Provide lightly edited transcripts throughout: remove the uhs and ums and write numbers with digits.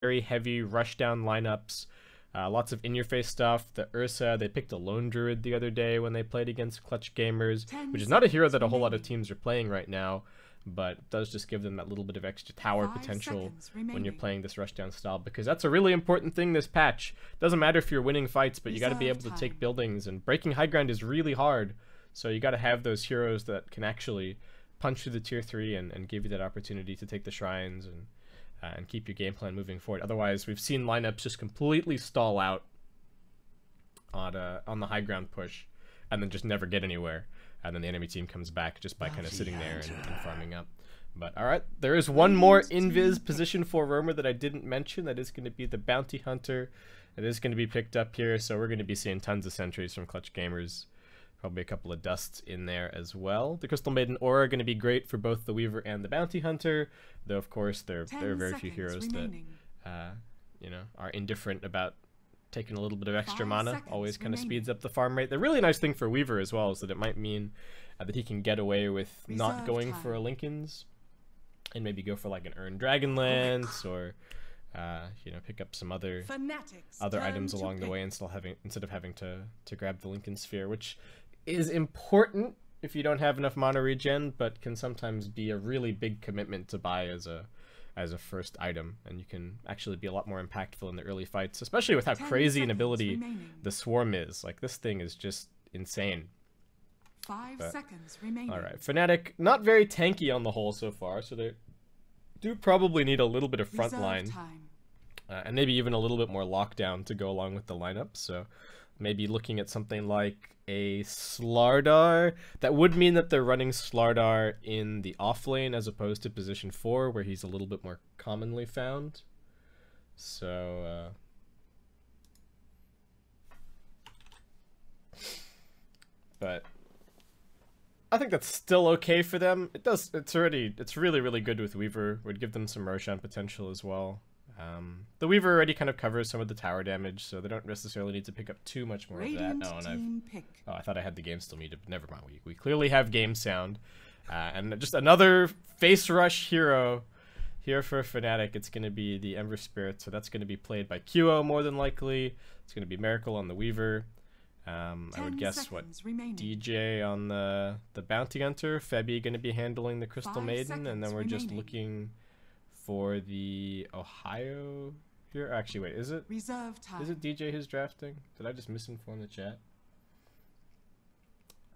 very heavy rushdown lineups. Lots of in-your-face stuff. The Ursa, they picked a Lone Druid the other day when they played against Clutch Gamers, which is not a hero that a whole lot of teams are playing right now, but does just give them that little bit of extra tower potential when you're playing this rushdown style, because that's a really important thing this patch. Doesn't matter if you're winning fights, but you got to be able to take buildings, and breaking high ground is really hard, so you got to have those heroes that can actually punch through the tier 3 and give you that opportunity to take the shrines and keep your game plan moving forward. Otherwise, we've seen lineups just completely stall out on the high ground push, and then just never get anywhere. And then the enemy team comes back just by kind of sitting there and farming up. But alright, there is one more invis position for roamer that I didn't mention. That is going to be the Bounty Hunter. It is going to be picked up here, so we're going to be seeing tons of sentries from Clutch Gamers. Probably a couple of dusts in there as well. The Crystal Maiden Aura are going to be great for both the Weaver and the Bounty Hunter, though of course there are very few heroes that you know, are indifferent about taking a little bit of extra mana. Always kind of speeds up the farm rate. The really nice thing for Weaver as well is that it might mean that he can get away with not going for a Linken's and maybe go for like an Earned Dragonlance or you know, pick up some other items along the way and still instead of having to grab the Linken Sphere, which is important if you don't have enough mana regen, but can sometimes be a really big commitment to buy as a first item, and you can actually be a lot more impactful in the early fights, especially with how crazy an ability the Swarm is. Like, this thing is just insane. 5 seconds remaining. Alright, Fnatic, not very tanky on the whole so far, so they do probably need a little bit of front line. And maybe even a little bit more lockdown to go along with the lineup, so maybe looking at something like a Slardar. That would mean that they're running Slardar in the off lane as opposed to position 4, where he's a little bit more commonly found. So, but I think that's still okay for them. It's really, really good with Weaver. Would give them some Roshan potential as well. The Weaver already kind of covers some of the tower damage, so they don't necessarily need to pick up too much more of that. Oh, I thought I had the game still muted. Never mind. We clearly have game sound. And just another face rush hero here for Fnatic. It's going to be the Ember Spirit, so that's going to be played by QO more than likely. It's going to be Miracle on the Weaver. I would guess DJ on the Bounty Hunter. Febby going to be handling the Crystal Maiden, and then we're just looking for the Ohio here. Actually, wait, is it DJ who's drafting? Did I just misinform the chat?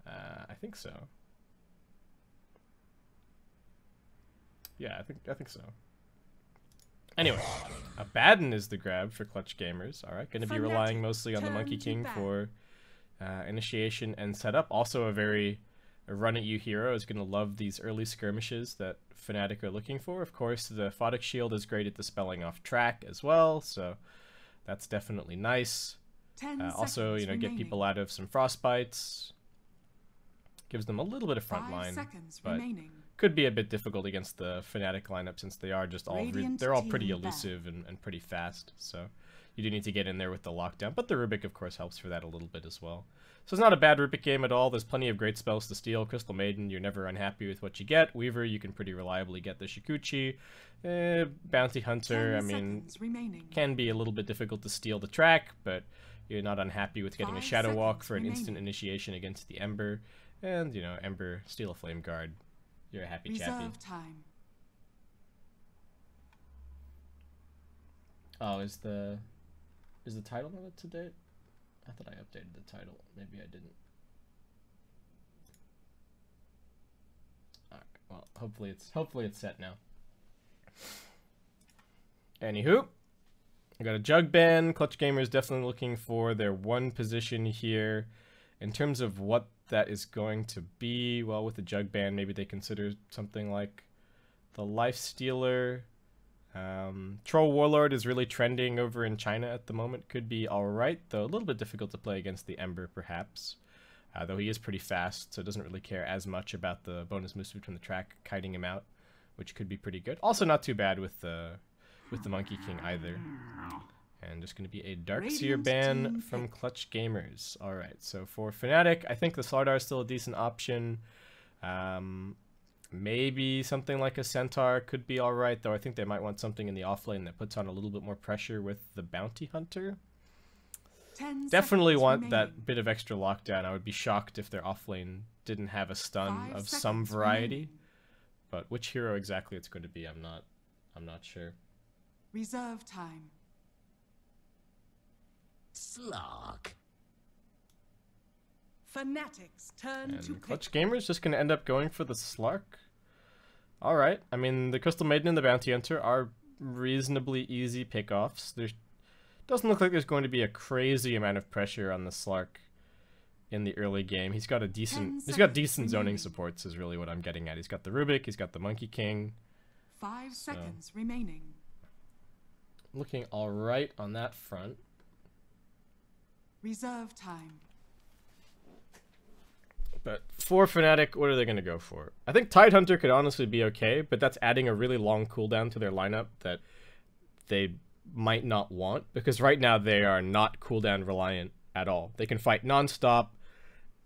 I think so. Yeah, I think so. Anyway, Abaddon is the grab for Clutch Gamers. Alright, going to be relying mostly on the Monkey King for initiation and setup. Also a very run-at-you hero. Is going to love these early skirmishes that Fnatic are looking for. Of course, the Photic Shield is great at dispelling off track as well, so that's definitely nice. Also, you know, get people out of some frostbites. Gives them a little bit of front line, but could be a bit difficult against the Fnatic lineup since they are just they're all pretty elusive and pretty fast. So you do need to get in there with the lockdown, but the Rubik, of course, helps for that a little bit as well. So it's not a bad Rubik game at all. There's plenty of great spells to steal. Crystal Maiden, you're never unhappy with what you get. Weaver, you can pretty reliably get the Shikuchi. Bounty Hunter, I mean, can be a little bit difficult to steal the track, but you're not unhappy with getting a Shadow Walk for an instant initiation against the Ember. And, you know, Ember, steal a Flame Guard. You're a happy chappy. Oh, is the title not up to date? I thought I updated the title. Maybe I didn't. Alright, well, hopefully it's set now. Anywho, I got a Jug ban. Clutch Gamers definitely looking for their one position here. In terms of what that is going to be, well, with the Jug ban, maybe they consider something like the Lifestealer. Troll Warlord is really trending over in China at the moment. Could be alright, though a little bit difficult to play against the Ember, perhaps. Though he is pretty fast, so doesn't really care as much about the bonus moves from the track, kiting him out, which could be pretty good. Also not too bad with the Monkey King either. And just going to be a Darkseer ban from Clutch Gamers. Alright, so for Fnatic, I think the Slardar is still a decent option. Maybe something like a Centaur could be alright, though I think they might want something in the offlane that puts on a little bit more pressure with the Bounty Hunter. Definitely want that bit of extra lockdown. I would be shocked if their offlane didn't have a stun of some variety. But which hero exactly it's going to be, I'm not sure. Reserve time. Slog. Fnatic's turn to Clutch Gamer's just going to end up going for the Slark. Alright, I mean, the Crystal Maiden and the Bounty Hunter are reasonably easy pickoffs. There doesn't look like there's going to be a crazy amount of pressure on the Slark in the early game. He's got decent zoning supports is really what I'm getting at. He's got the Rubik, he's got the Monkey King. 5 seconds remaining. Looking alright on that front. Reserve time. But for Fnatic, what are they going to go for? I think Tidehunter could honestly be okay, but that's adding a really long cooldown to their lineup that they might not want, because right now they are not cooldown reliant at all. They can fight non-stop,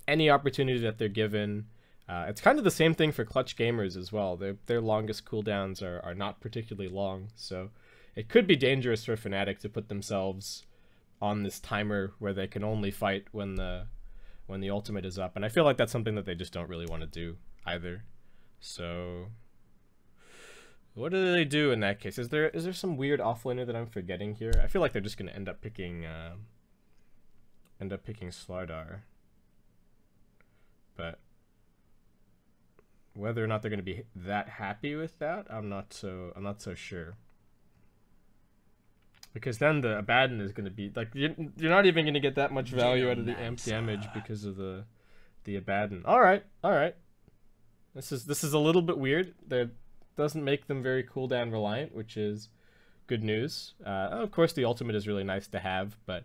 any opportunity that they're given. It's kind of the same thing for Clutch Gamers as well. Their longest cooldowns are not particularly long, so it could be dangerous for Fnatic to put themselves on this timer where they can only fight when the ultimate is up, and I feel like that's something that they just don't really want to do either. So what do they do in that case? Is there some weird offlaner that I'm forgetting here? I feel like they're just going to end up picking Slardar, but whether or not they're going to be that happy with that, I'm not so sure. Because then the Abaddon is going to be like, you're not even going to get that much value out of the amp damage because of the Abaddon. All right. This is a little bit weird. That doesn't make them very cooldown reliant, which is good news. Of course, the ultimate is really nice to have, but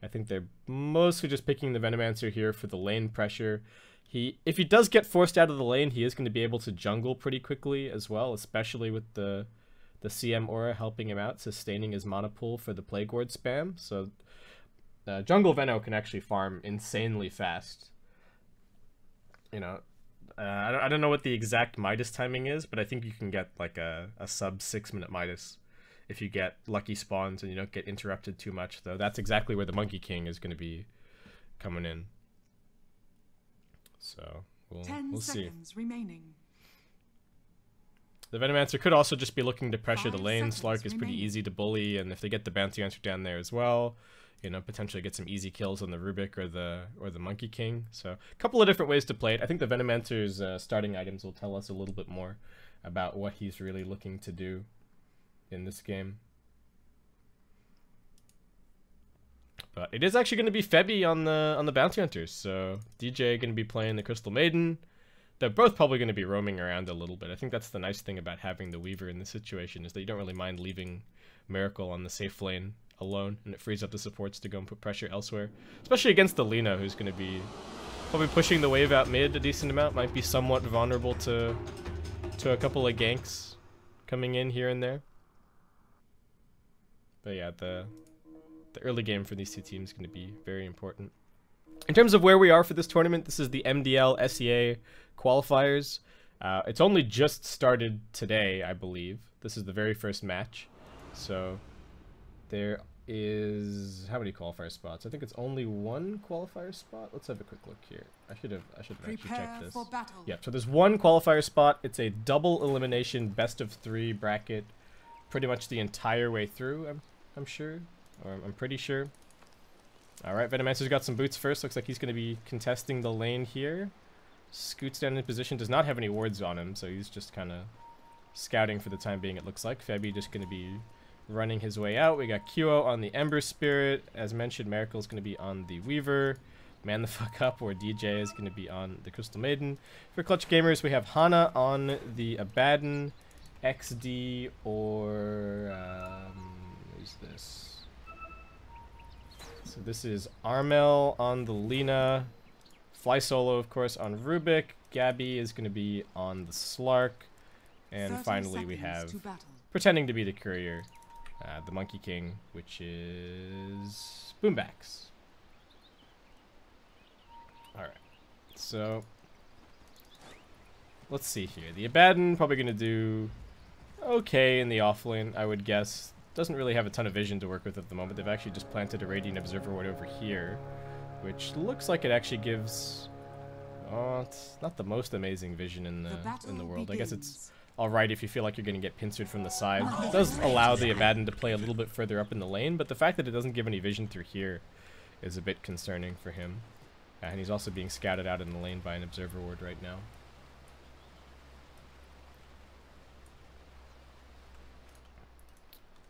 I think they're mostly just picking the Venomancer here for the lane pressure. If he does get forced out of the lane, he is going to be able to jungle pretty quickly as well, especially with the CM aura helping him out, sustaining his mana pool for the Plague Ward spam. So Jungle Veno can actually farm insanely fast. You know, I don't know what the exact Midas timing is, but I think you can get like a sub 6-minute Midas if you get lucky spawns and you don't get interrupted too much, though. That's exactly where the Monkey King is going to be coming in. So we'll see. 10 seconds remaining. The Venomancer could also just be looking to pressure the lane. Slark is pretty easy to bully, and if they get the Bounty Hunter down there as well, you know, potentially get some easy kills on the Rubik or the Monkey King. So a couple of different ways to play it. I think the Venomancer's starting items will tell us a little bit more about what he's really looking to do in this game. But it is actually going to be Febby on the Bounty Hunters. So DJ going to be playing the Crystal Maiden. They're both probably going to be roaming around a little bit. I think that's the nice thing about having the Weaver in this situation, is that you don't really mind leaving Miracle on the safe lane alone, and it frees up the supports to go and put pressure elsewhere. Especially against the Lina, who's going to be probably pushing the wave out mid a decent amount. Might be somewhat vulnerable to a couple of ganks coming in here and there. But yeah, the early game for these two teams is going to be very important. In terms of where we are for this tournament, this is the MDL SEA qualifiers. It's only just started today, I believe. This is the very first match. So there is how many qualifier spots? I think it's only one qualifier spot. Let's have a quick look here. I should have actually checked this. Yeah, so there's one qualifier spot. It's a double elimination best of 3 bracket pretty much the entire way through, I'm sure. Or I'm pretty sure. Alright, Venomancer's got some boots first. Looks like he's going to be contesting the lane here. Scoots down in position. Does not have any wards on him, so he's just kind of scouting for the time being, it looks like. Febby just going to be running his way out. We got QO on the Ember Spirit. As mentioned, Miracle's going to be on the Weaver. Man the fuck up, or DJ is going to be on the Crystal Maiden. For Clutch Gamers, we have Hana on the Abaddon, XD, or... who's this? So this is Armel on the Lina, Fly Solo, of course, on Rubik. Gabby is going to be on the Slark. And finally we have, pretending to be the Courier, the Monkey King, which is Boombacks. Alright, so let's see here. The Abaddon probably going to do okay in the offlane, I would guess. Doesn't really have a ton of vision to work with at the moment. They've actually just planted a Radiant Observer Ward over here, which looks like it actually gives... Oh, it's not the most amazing vision in the world. I guess it's alright if you feel like you're going to get pincered from the side. It does allow the Abaddon to play a little bit further up in the lane, but the fact that it doesn't give any vision through here is a bit concerning for him. And he's also being scouted out in the lane by an Observer Ward right now.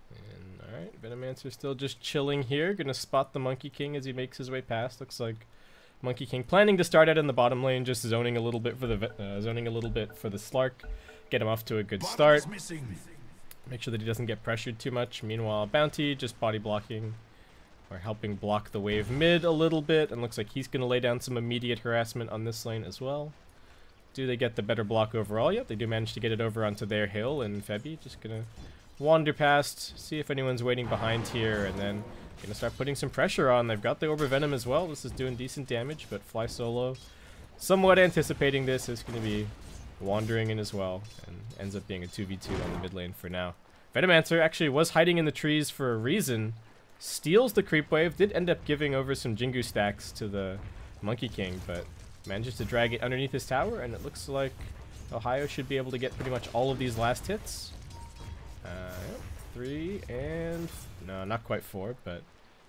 And alright, Venomancer still just chilling here. Gonna spot the Monkey King as he makes his way past. Looks like Monkey King planning to start out in the bottom lane, just zoning a little bit for the Slark, get him off to a good start. Make sure that he doesn't get pressured too much. Meanwhile, Bounty just body blocking or helping block the wave mid a little bit, and looks like he's going to lay down some immediate harassment on this lane as well. Do they get the better block overall? Yep, they do manage to get it over onto their hill, and Febby just going to wander past, see if anyone's waiting behind here, and then going to start putting some pressure on. They've got the Orb of Venom as well. This is doing decent damage, but Fly Solo, somewhat anticipating this, is going to be wandering in as well, and ends up being a 2v2 on the mid lane for now. Venomancer actually was hiding in the trees for a reason. Steals the creep wave, did end up giving over some Jingu stacks to the Monkey King, but manages to drag it underneath his tower, and it looks like Ohio should be able to get pretty much all of these last hits. 3 and... no, not quite 4, but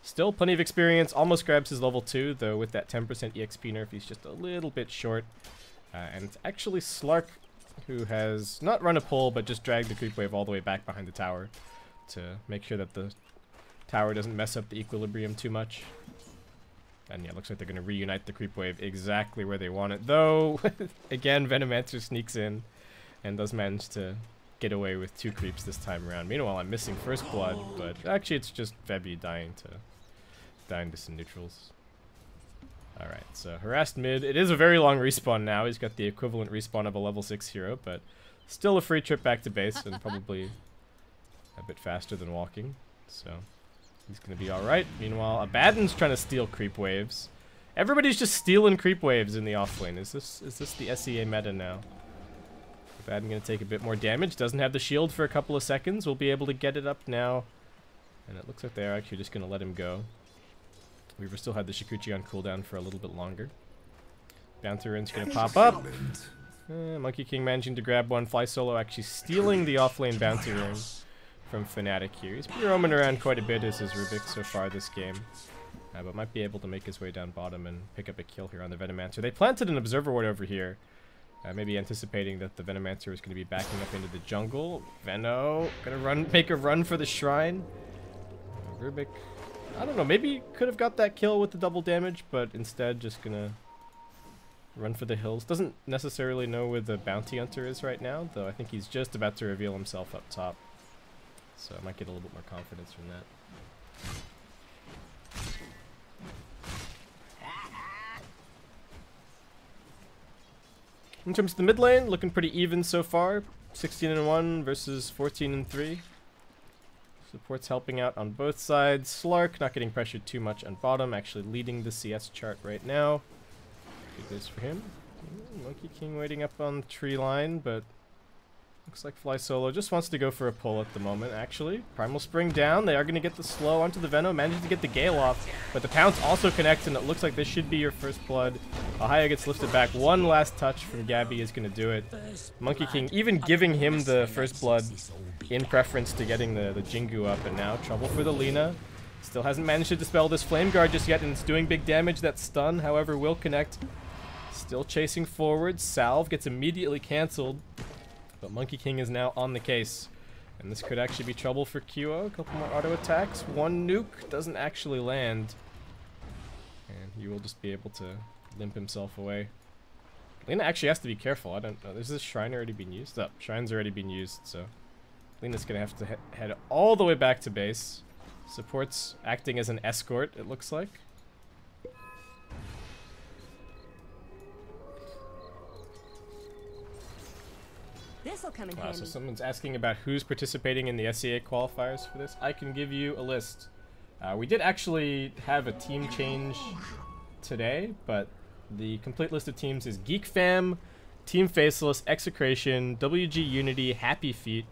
still plenty of experience. Almost grabs his level 2, though with that 10% EXP nerf, he's just a little bit short. And it's actually Slark who has not run a pull, but just dragged the creep wave all the way back behind the tower to make sure that the tower doesn't mess up the equilibrium too much. And yeah, looks like they're going to reunite the creep wave exactly where they want it. Though, again, Venomancer sneaks in and does manage to get away with 2 creeps this time around. Meanwhile, I'm missing first blood, but actually it's just Febby dying to some neutrals. Alright, so harassed mid. It is a very long respawn now. He's got the equivalent respawn of a level 6 hero, but still a free trip back to base and probably a bit faster than walking. So he's going to be alright. Meanwhile, Abaddon's trying to steal creep waves. Everybody's just stealing creep waves in the offlane. Is this the SEA meta now? Abaddon going to take a bit more damage. Doesn't have the shield for a couple of seconds. We'll be able to get it up now. And it looks like they're actually just going to let him go. Weaver still had the Shikuchi on cooldown for a little bit longer. Bounty Rune's going to pop up. Monkey King managing to grab one. Fly Solo actually stealing the offlane Bounty Rune from Fnatic here. He's been roaming around quite a bit as his Rubik so far this game. But might be able to make his way down bottom and pick up a kill here on the Venomancer. They planted an Observer Ward over here. Maybe anticipating that the Venomancer was going to be backing up into the jungle. Veno going to make a run for the shrine. Rubik, I don't know, maybe could have got that kill with the double damage, but instead just going to run for the hills. Doesn't necessarily know where the Bounty Hunter is right now, though I think he's just about to reveal himself up top. So I might get a little bit more confidence from that. In terms of the mid lane, looking pretty even so far. 16-1 versus 14-3. Support's helping out on both sides. Slark not getting pressured too much on bottom, actually leading the CS chart right now. Good news for him. Monkey King waiting up on the tree line, but looks like Fly Solo just wants to go for a pull at the moment, actually. Primal Spring down. They are going to get the slow onto the Venom. Managing to get the Gale off, but the Pounce also connects, and it looks like this should be your first blood. Ohio gets lifted back. One last touch from Gabby is going to do it. Monkey King even giving him the first blood in preference to getting the Jingu up, and now trouble for the Lina. Still hasn't managed to dispel this Flame Guard just yet, and it's doing big damage. That stun, however, will connect. Still chasing forward. Salve gets immediately cancelled. But Monkey King is now on the case. And this could actually be trouble for QO. A couple more auto attacks. One nuke doesn't actually land. And he will just be able to limp himself away. Lina actually has to be careful. I don't know. Is this shrine already been used? Oh, shrine's already been used, so Lina's going to have to head all the way back to base. Support's acting as an escort, it looks like. This'll come in handy. So someone's asking about who's participating in the SEA qualifiers for this. I can give you a list. We did actually have a team change today, but the complete list of teams is GeekFam, Team Faceless, Execration, WG Unity, Happy Feet,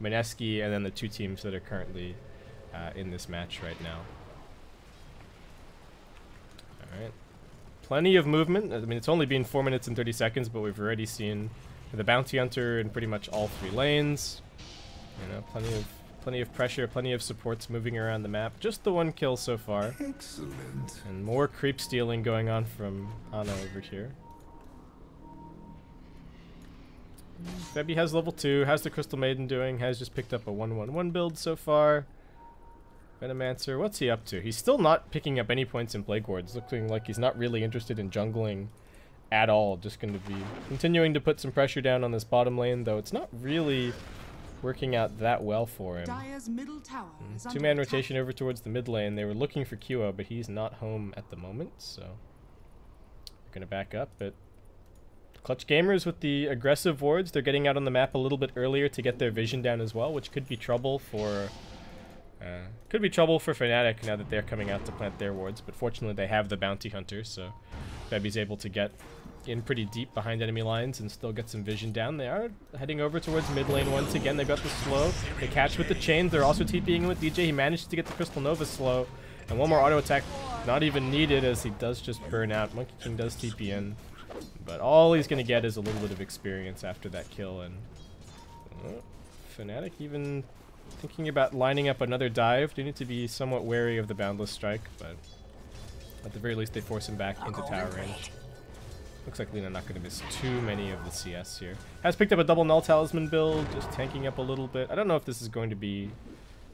Mineski, and then the 2 teams that are currently in this match right now. Alright. Plenty of movement. I mean, it's only been 4 minutes and 30 seconds, but we've already seen the Bounty Hunter in pretty much all 3 lanes. You know, plenty of pressure, plenty of supports moving around the map. Just the 1 kill so far. Excellent. And more creep stealing going on from Ana over here. Febby has level 2, how's the Crystal Maiden doing? Has just picked up a 1-1-1 build so far. Venomancer, what's he up to? He's still not picking up any points in Plague Wards, looking like he's not really interested in jungling at all. Just going to be continuing to put some pressure down on this bottom lane, though it's not really working out that well for him. Dire's middle tower is 2-man under rotation over towards the mid lane. They were looking for QO, but he's not home at the moment, so they're going to back up. But Clutch Gamers with the aggressive wards, they're getting out on the map a little bit earlier to get their vision down as well, which could be trouble for Fnatic now that they're coming out to plant their wards. But fortunately, they have the Bounty Hunter, so Febby's able to get in pretty deep behind enemy lines and still get some vision down. They are heading over towards mid lane once again. They've got the slow. They catch with the chains. They're also TPing in with DJ. He managed to get the Crystal Nova slow. And one more auto attack not even needed, as he does just burn out. Monkey King does TP in. But all he's going to get is a little bit of experience after that kill. And Fnatic even thinking about lining up another dive. They need to be somewhat wary of the Boundless Strike, but at the very least they force him back into tower range. Looks like Lina not going to miss too many of the CS here. Has picked up a double Null Talisman build, just tanking up a little bit. I don't know if this is going to be,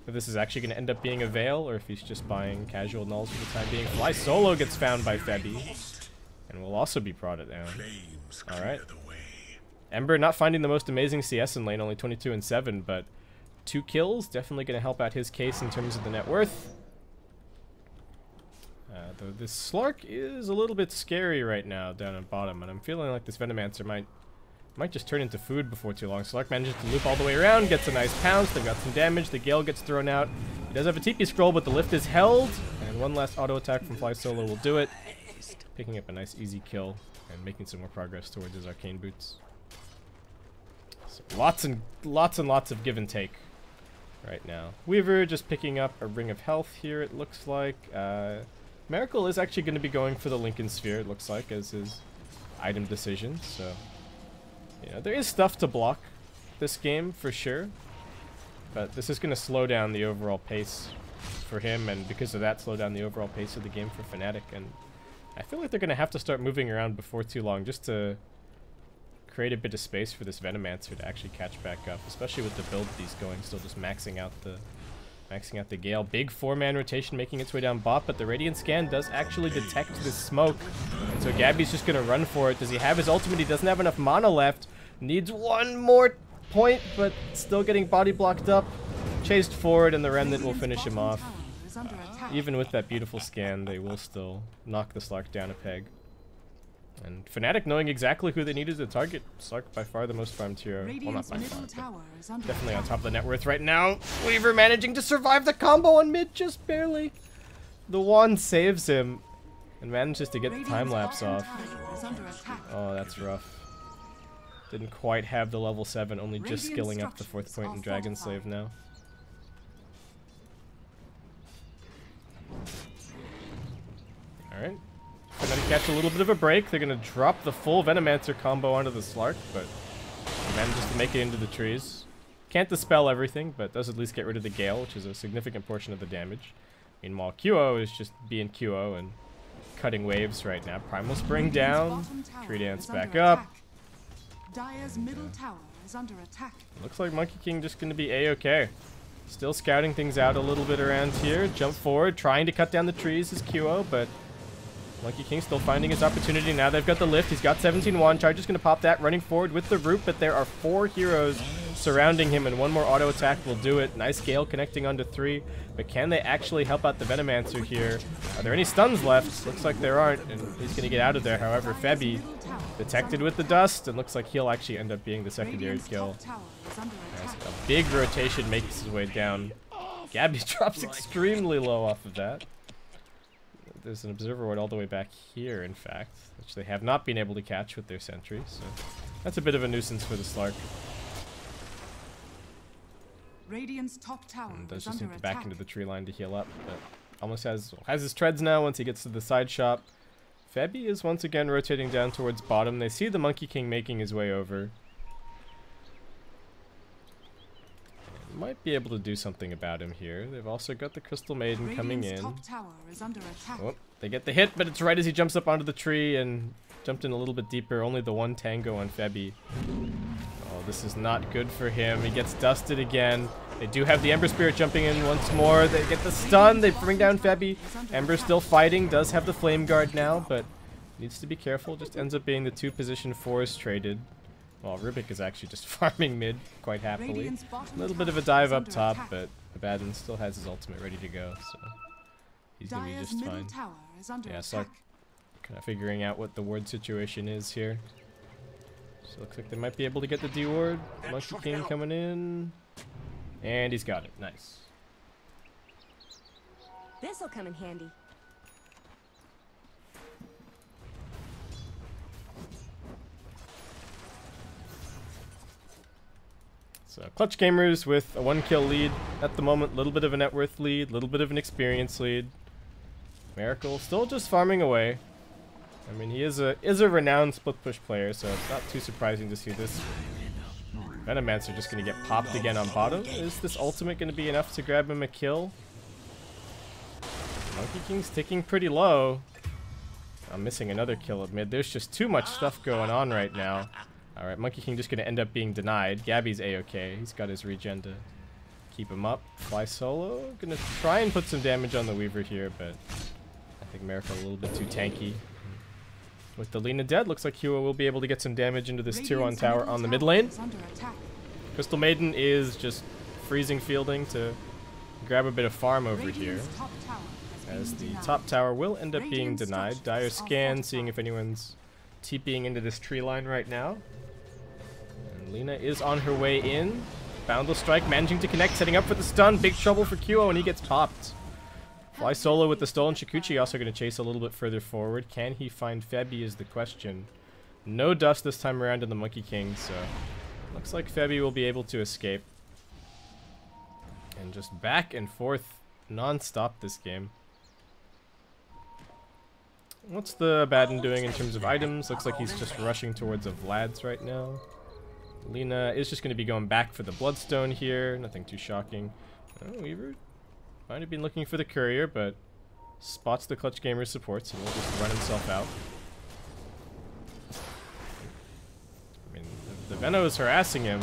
if this is actually going to end up being a Veil, or if he's just buying casual Nulls for the time being. Fly Solo gets found by Febby, and will also be prodded down. Alright. Ember not finding the most amazing CS in lane, only 22 and 7, but 2 kills, definitely going to help out his case in terms of the net worth. Though this Slark is a little bit scary right now down at bottom, and I'm feeling like this Venomancer might just turn into food before too long. Slark manages to loop all the way around, gets a nice pounce, they've got some damage, the Gale gets thrown out. He does have a TP scroll, but the lift is held, and one last auto attack from Fly Solo will do it. Picking up a nice easy kill, and making some more progress towards his Arcane Boots. So lots and lots of give and take right now. Weaver just picking up a Ring of Health here, it looks like. Miracle is actually going to be going for the Lincoln Sphere, it looks like, as his item decision. So, you know, there is stuff to block this game for sure, but this is going to slow down the overall pace for him, and because of that, slow down the overall pace of the game for Fnatic. And I feel like they're going to have to start moving around before too long, just to create a bit of space for this Venomancer to actually catch back up, especially with the build that he's going, still just maxing out the Gale. Big 4-man rotation making its way down bot, but the Radiant Scan does actually detect this smoke. And so Gabby's just going to run for it. Does he have his ultimate? He doesn't have enough mana left. Needs one more point, but still getting body blocked up. Chased forward, and the Remnant will finish him off. Even with that beautiful scan, they will still knock the Slark down a peg. And Fnatic knowing exactly who they needed to target. Slark by far the most farmed hero. Well, not by far, but definitely on top of the net worth right now. Weaver managing to survive the combo on mid, just barely. The wand saves him and manages to get the time lapse off. Oh, that's rough. Didn't quite have the level 7, only just skilling up the 4th point in Dragon Slave now. Alright. Fnatic catch a little bit of a break. They're going to drop the full Venomancer combo onto the Slark, but he manages to make it into the trees. Can't dispel everything, but does at least get rid of the Gale, which is a significant portion of the damage. Meanwhile, QO is just being QO and cutting waves right now. Primal Spring down. Tree Dance back up. Dire's middle tower is under attack. Looks like Monkey King just going to be A-okay. Still scouting things out a little bit around here. Jump forward, trying to cut down the trees is QO, but Monkey King still finding his opportunity. Now they've got the lift. He's got 17 wand charge. Just going to pop that, running forward with the root, but there are 4 heroes surrounding him, and one more auto attack will do it. Nice Gale connecting onto 3, but can they actually help out the Venomancer here? Are there any stuns left? Looks like there aren't, and he's going to get out of there. However, Febby detected with the dust, and looks like he'll actually end up being the secondary kill. Nice. A big rotation makes his way down. Gabby drops extremely low off of that. There's an observer ward all the way back here, in fact, which they have not been able to catch with their sentry. So That's a bit of a nuisance for the Slark. Radiant's top tower And does is just under need to back attack. into the tree line to heal up, but almost has his treads now once he gets to the side shop. Febby is once again rotating down towards bottom. They see the Monkey King making his way over. Might be able to do something about him here. They've also got the Crystal Maiden coming in. Top tower is under attack. Oh, they get the hit, but it's right as he jumps up onto the tree and jumped in a little bit deeper. Only the one tango on Febby. Oh, this is not good for him. He gets dusted again. They do have the Ember Spirit jumping in once more. They get the stun. They bring down Febby. Ember still fighting. Does have the Flame Guard now, but needs to be careful. Just ends up being the 2 position 4s traded. Well, Rubik is actually just farming mid quite happily. A little bit of a dive up top, but Abaddon still has his ultimate ready to go, so he's going to be just fine. Yeah, so kind of figuring out what the ward situation is here. So looks like they might be able to get the D ward. Monkey King coming in. And he's got it. Nice. This'll come in handy. So Clutch Gamers with a 1-kill lead at the moment. Little bit of a net worth lead. Little bit of an experience lead. Miracle still just farming away. I mean, he is a renowned split push player, so it's not too surprising to see this. Venomancer just going to get popped again on bottom. Is this ultimate going to be enough to grab him a kill? Monkey King's ticking pretty low. I'm missing another kill at mid. There's just too much stuff going on right now. Alright, Monkey King just going to end up being denied. Gabby's A-okay. He's got his regen to keep him up. Fly solo. Going to try and put some damage on the Weaver here, but I think Miracle a little bit too tanky. With the Lina dead, looks like Hua will be able to get some damage into this tier 1 tower on the mid lane. Crystal Maiden is just freezing fielding to grab a bit of farm over here. As the top tower will end up being denied. Dire scan, seeing if anyone's TPing into this tree line right now. And Lina is on her way in. Boundless Strike managing to connect, setting up for the stun. Big trouble for Kyo, and he gets popped. Fly solo with the stolen Shikuchi, also going to chase a little bit further forward. Can he find Febby is the question. No dust this time around in the Monkey King, so looks like Febby will be able to escape. And just back and forth non-stop this game. What's the Abaddon doing in terms of items? Looks like he's just rushing towards a Vlad's right now. Lina is just going to be going back for the Bloodstone here. Nothing too shocking. Oh, Weaver might have been looking for the Courier, but spots the Clutch Gamer supports and will just run himself out. I mean, the Veno is harassing him.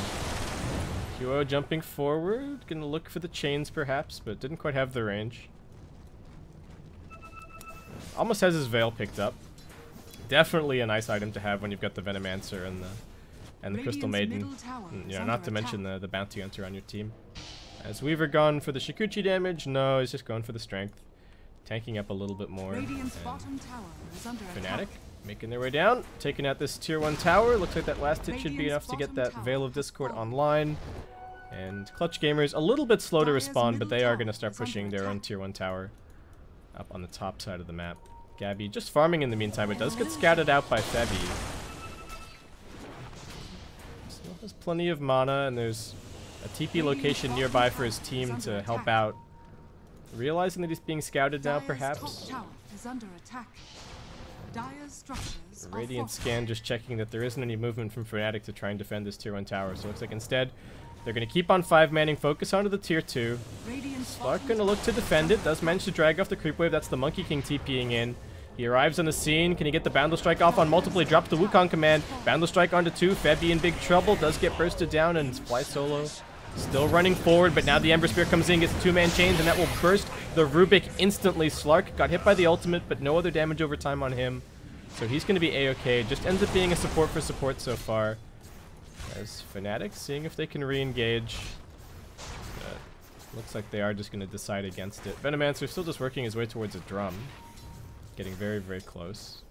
Kyo jumping forward. Going to look for the chains perhaps, but didn't quite have the range. Almost has his Veil picked up. Definitely a nice item to have when you've got the Venomancer and the Crystal Maiden. And, you know, not to mention the Bounty Hunter on your team. Has Weaver gone for the Shikuchi damage? No, he's just going for the strength. Tanking up a little bit more. Fnatic making their way down. Taking out this tier 1 tower. Looks like that last hit should be enough to get that Veil of Discord online. And Clutch Gamers a little bit slow to respond, but they are going to start pushing their own tier 1 tower up on the top side of the map. Gabby just farming in the meantime. It does get scouted out by Febby. Still has plenty of mana, and there's a TP location nearby for his team to help out. Realizing that he's being scouted now, perhaps. Radiant scan just checking that there isn't any movement from Fnatic to try and defend this tier 1 tower. So it looks like instead they're going to keep on 5-manning, focus onto the tier 2. Slark going to look to defend it. Does manage to drag off the creep wave. That's the Monkey King TPing in. He arrives on the scene. Can he get the Boundless Strike off on multiple? He drops the Wukong command. Boundless Strike onto 2. Febby in big trouble. Does get bursted down and Fly solo. Still running forward, but now the Ember Spear comes in, gets 2-man chains, and that will burst the Rubik instantly. Slark got hit by the ultimate, but no other damage over time on him. So he's going to be A-okay. Just ends up being a support for support so far. As Fnatic seeing if they can re-engage. Looks like they are just going to decide against it. Venomancer still just working his way towards a drum. Getting very, very close.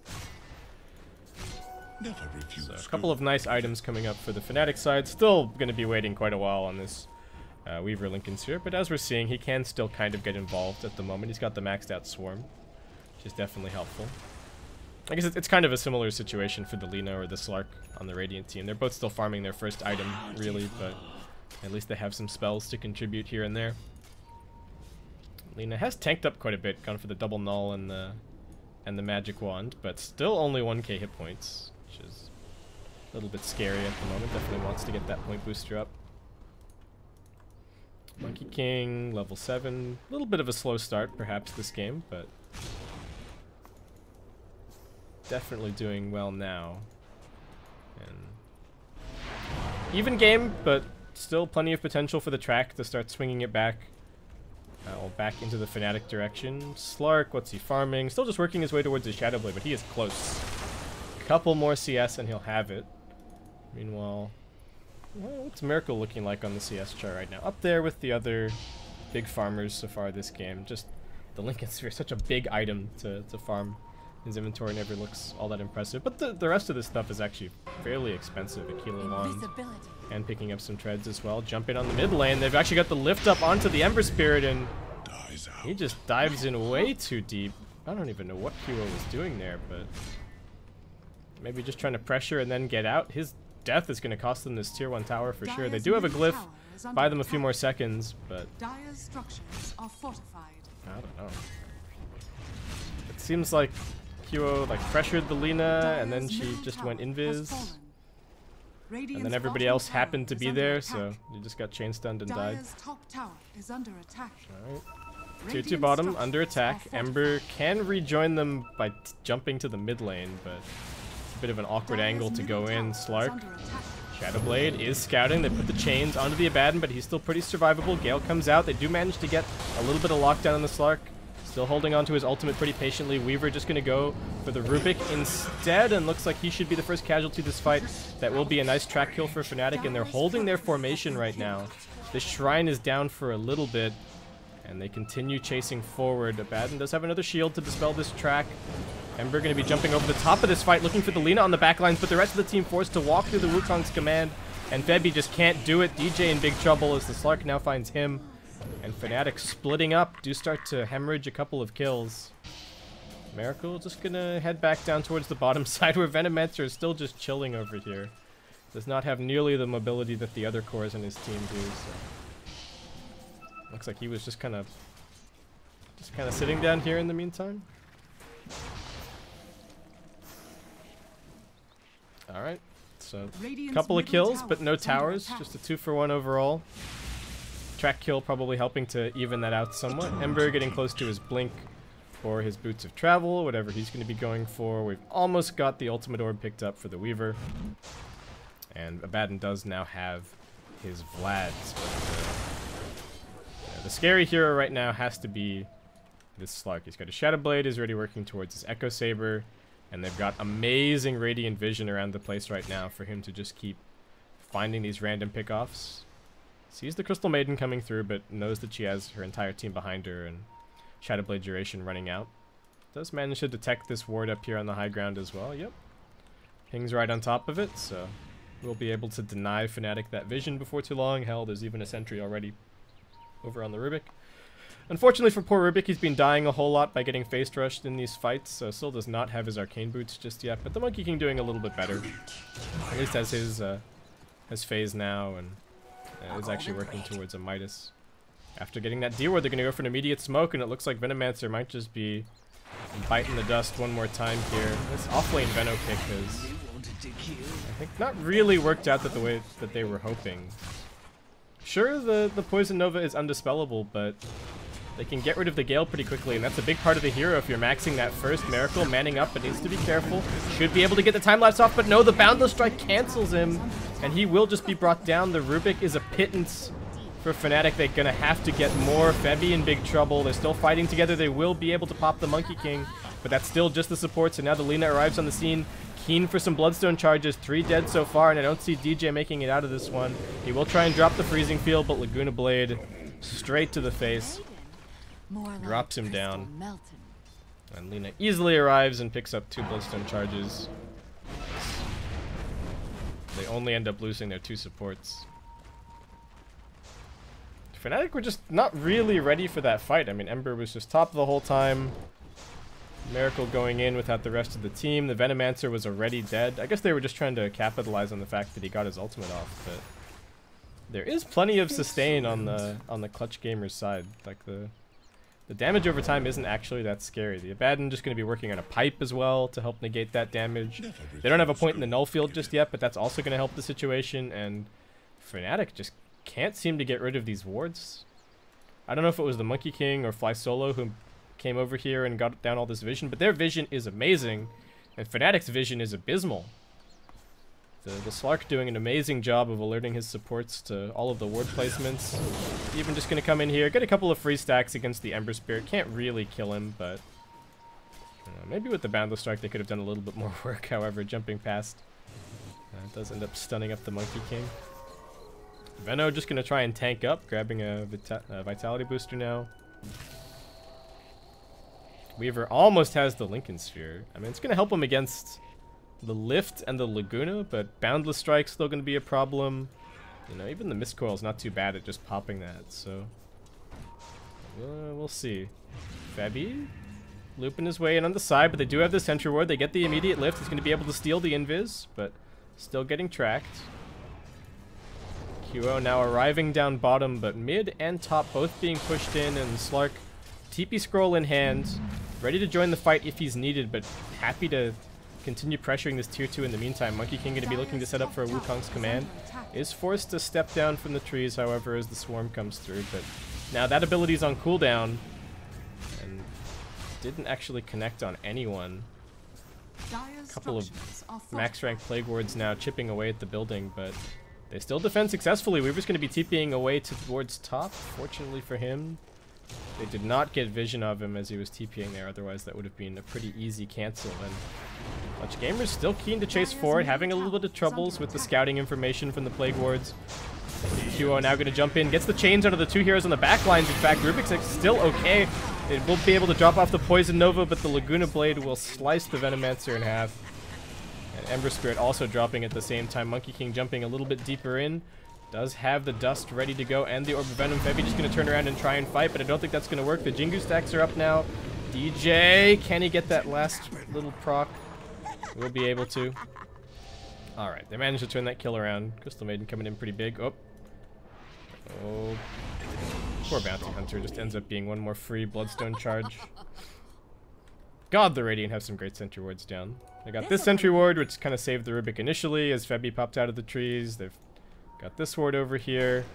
So a couple of nice items coming up for the Fnatic side. Still going to be waiting quite a while on this Weaver Linken's here. But as we're seeing, he can still kind of get involved at the moment. He's got the maxed out Swarm, which is definitely helpful. I guess it's kind of a similar situation for the Lina or the Slark on the Radiant team. They're both still farming their first item, really, but at least they have some spells to contribute here and there. Lina has tanked up quite a bit, gone for the double null and the magic wand, but still only 1k hit points, which is a little bit scary at the moment. Definitely wants to get that point booster up. Monkey King, level 7. A little bit of a slow start, perhaps, this game, but definitely doing well now. And even game, but still plenty of potential for the track to start swinging it back. Back into the Fnatic direction. Slark, what's he farming? Still just working his way towards his Shadow Blade, but he is close. Couple more CS and he'll have it. Meanwhile, what's Miracle looking like on the CS chart right now? Up there with the other big farmers so far this game. Just the Lincoln Sphere, such a big item to farm. His inventory never looks all that impressive, but the rest of this stuff is actually fairly expensive. A Kilo Wand and picking up some treads as well. Jump in on the mid lane. They've actually got the lift up onto the Ember Spirit, and he just dives in way too deep. I don't even know what Kilo was doing there, but maybe just trying to pressure and then get out. His death is going to cost them this tier 1 tower for sure. They do have a glyph, buy them a few more seconds, but Dire's structures are fortified. I don't know. It seems like Kyo like pressured the Lina and then she just went invis. And then everybody else happened to be there, so you just got chain stunned and died. Alright. Tier 2 bottom, under attack. Ember can rejoin them by jumping to the mid lane, but it's a bit of an awkward angle to go in. Slark. Shadowblade is scouting. They put the chains onto the Abaddon, but he's still pretty survivable. Gale comes out. They do manage to get a little bit of lockdown on the Slark. Still holding on to his ultimate pretty patiently. Weaver just going to go for the Rubik instead, and looks like he should be the first casualty this fight. That will be a nice track kill for Fnatic, and they're holding their formation right now. The Shrine is down for a little bit, and they continue chasing forward. Abaddon does have another shield to dispel this track. Ember going to be jumping over the top of this fight, looking for the Lina on the backlines, but the rest of the team forced to walk through the Wukong's command, and Febby just can't do it. DJ in big trouble as the Slark now finds him. And Fnatic splitting up, do start to hemorrhage a couple of kills. Miracle just gonna head back down towards the bottom side where Venomancer is still just chilling over here. Does not have nearly the mobility that the other cores in his team do, so looks like he was just kind of sitting down here in the meantime. Alright, so a couple of kills, but no towers, just a 2-for-1 overall. Track kill probably helping to even that out somewhat. Ember getting close to his blink for his boots of travel, whatever he's going to be going for. We've almost got the ultimate orb picked up for the Weaver. And Abaddon does now have his Vlads. But the scary hero right now has to be this Slark. He's got a Shadow Blade, is already working towards his Echo Saber. And they've got amazing Radiant Vision around the place right now for him to just keep finding these random pickoffs. Sees the Crystal Maiden coming through, but knows that she has her entire team behind her and Shadowblade duration running out. Does manage to detect this ward up here on the high ground as well. Yep. Ping's right on top of it, so we'll be able to deny Fnatic that vision before too long. Hell, there's even a sentry already over on the Rubik. Unfortunately for poor Rubik, he's been dying a whole lot by getting face rushed in these fights, so still does not have his arcane boots just yet, but the Monkey King doing a little bit better. At least has his phase now, and is actually working towards a Midas. After getting that D-Ward, they're going to go for an immediate smoke, and it looks like Venomancer might just be biting the dust one more time here. This off-lane Veno pick has, I think, not really worked out the way that they were hoping. Sure, the Poison Nova is undispellable, but they can get rid of the Gale pretty quickly, and that's a big part of the hero if you're maxing that first. Miracle manning up, but needs to be careful. Should be able to get the time lapse off, but no, the Boundless Strike cancels him, and he will just be brought down. The Rubik is a pittance for Fnatic. They're going to have to get more. Febby in big trouble. They're still fighting together. They will be able to pop the Monkey King, but that's still just the support, so now the Lina arrives on the scene. Keen for some Bloodstone charges. 3 dead so far, and I don't see DJ making it out of this one. He will try and drop the Freezing Field, but Laguna Blade straight to the face. Drops him down. And Lina easily arrives and picks up 2 Bloodstone charges. They only end up losing their 2 supports. Fnatic were just not really ready for that fight. I mean, Ember was just top the whole time. Miracle going in without the rest of the team. The Venomancer was already dead. I guess they were just trying to capitalize on the fact that he got his ultimate off, but there is plenty of sustain on the Clutch Gamers side. Like the damage over time isn't actually that scary. The Abaddon just going to be working on a pipe as well to help negate that damage. They don't have a point in the null field just yet, but that's also going to help the situation, and Fnatic just can't seem to get rid of these wards. I don't know if it was the Monkey King or Fly Solo who came over here and got down all this vision, but their vision is amazing, and Fnatic's vision is abysmal. The Slark doing an amazing job of alerting his supports to all of the ward placements. Even just going to come in here, get a couple of free stacks against the Ember Spirit. Can't really kill him, but maybe with the Boundless Strike they could have done a little bit more work, however, jumping past. It does end up stunning up the Monkey King. Veno just going to try and tank up, grabbing a Vitality Booster now. Weaver almost has the Lincoln Sphere. I mean, it's going to help him against the Lift and the Laguna, but Boundless Strike's still going to be a problem. You know, even the Mist Coil's not too bad at just popping that, so we'll see. Febby looping his way in on the side, but they do have the Sentry Ward. They get the immediate lift. He's going to be able to steal the Invis, but still getting tracked. QO now arriving down bottom, but mid and top both being pushed in, and Slark, TP scroll in hand, ready to join the fight if he's needed, but happy to continue pressuring this tier 2 in the meantime. Monkey King going to be looking to set up for a Wukong's command. Is forced to step down from the trees, however, as the swarm comes through, but now that ability's on cooldown, and didn't actually connect on anyone. A couple of max rank Plague Wards now chipping away at the building, but they still defend successfully. Weaver's going to be TPing away towards top. Fortunately for him, they did not get vision of him as he was TPing there, otherwise that would have been a pretty easy cancel. And Clutch Gamers still keen to chase forward, having a little bit of troubles with the scouting information from the Plague Wards. QO now going to jump in, gets the chains out of the two heroes on the back lines. In fact, Rubik's still okay. It will be able to drop off the Poison Nova, but the Laguna Blade will slice the Venomancer in half. And Ember Spirit also dropping at the same time. Monkey King jumping a little bit deeper in. Does have the Dust ready to go and the Orb of Venom. Febby just going to turn around and try and fight, but I don't think that's going to work. The Jingu stacks are up now. DJ, can he get that last little proc? We'll be able to. Alright, they managed to turn that kill around. Crystal Maiden coming in pretty big. Oh. Poor Bounty Hunter just ends up being one more free Bloodstone charge. God, the Radiant have some great Sentry Wards down. They got this Sentry Ward, which kind of saved the Rubik initially as Febby popped out of the trees. They've got this ward over here.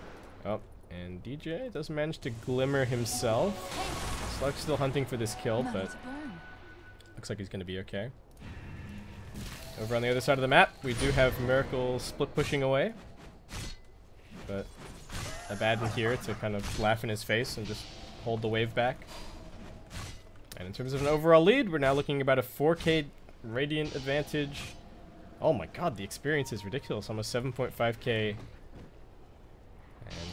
Oh, and DJ does manage to glimmer himself. Slug's still hunting for this kill, but looks like he's going to be okay. Over on the other side of the map, we do have Miracle split pushing away. But Abaddon here to kind of laugh in his face and just hold the wave back. And in terms of an overall lead, we're now looking about a 4k Radiant advantage. Oh my god, the experience is ridiculous. Almost 7.5k. And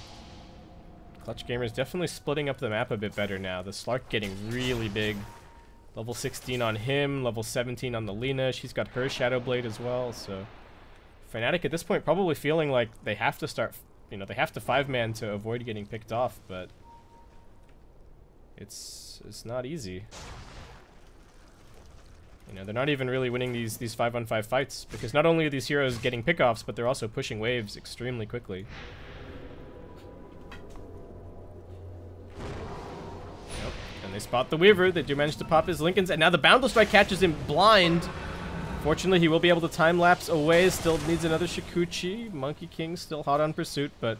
Clutch Gamers definitely splitting up the map a bit better now. The Slark getting really big. Level 16 on him, level 17 on the Lina. She's got her Shadow Blade as well, so Fnatic at this point probably feeling like they have to start, you know, they have to 5-man to avoid getting picked off, but it's not easy. You know, they're not even really winning these 5-on-5 fights, because not only are these heroes getting pickoffs, but they're also pushing waves extremely quickly. Yep. And they spot the Weaver. They do manage to pop his Lincolns, and now the Boundless Strike catches him blind. Fortunately, he will be able to time-lapse away. Still needs another Shikuchi. Monkey King still hot on pursuit, but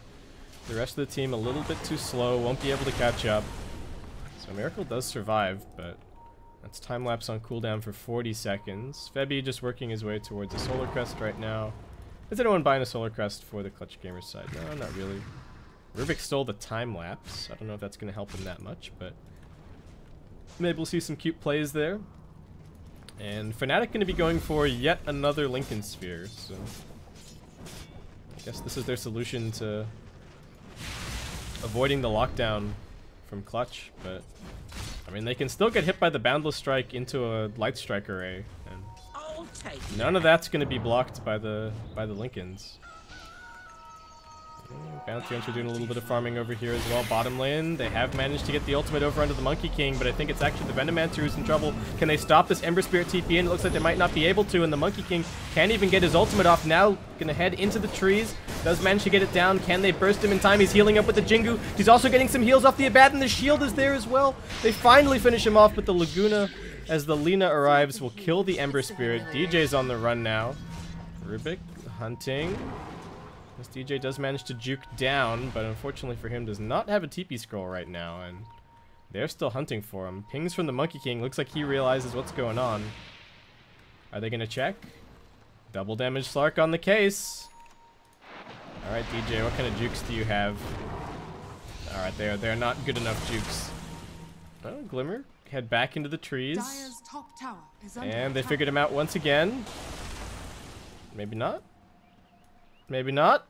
the rest of the team a little bit too slow. Won't be able to catch up. So Miracle does survive, but that's time-lapse on cooldown for 40 seconds. Febby just working his way towards a Solar Crest right now. Is anyone buying a Solar Crest for the Clutch Gamers side? No, not really. Rubik stole the time-lapse. I don't know if that's going to help him that much, but maybe we'll see some cute plays there. And Fnatic going to be going for yet another Lincoln Sphere, so I guess this is their solution to avoiding the lockdown from Clutch, but I mean, they can still get hit by the Boundless Strike into a Light Strike array, and none of that's going to be blocked by the Lincolns. Bounty Hunter doing a little bit of farming over here as well. Bottom lane, they have managed to get the ultimate over onto the Monkey King, but I think it's actually the Venomancer who's in trouble. Can they stop this Ember Spirit TP in? It looks like they might not be able to, and the Monkey King can't even get his ultimate off. Now gonna head into the trees. Does manage to get it down. Can they burst him in time? He's healing up with the Jingu. He's also getting some heals off the Abaddon. The shield is there as well. They finally finish him off, but the Laguna, as the Lina arrives, will kill the Ember Spirit. DJ's on the run now. Rubik hunting. This DJ does manage to juke down, but unfortunately for him does not have a TP scroll right now, and they're still hunting for him. Pings from the Monkey King. Looks like he realizes what's going on. Are they going to check? Double damage Slark on the case. Alright, DJ, what kind of jukes do you have? Alright, they're not good enough jukes. Oh, Glimmer. Head back into the trees. Dire's top tower is under And they attack. figured him out once again. Maybe not. Maybe not.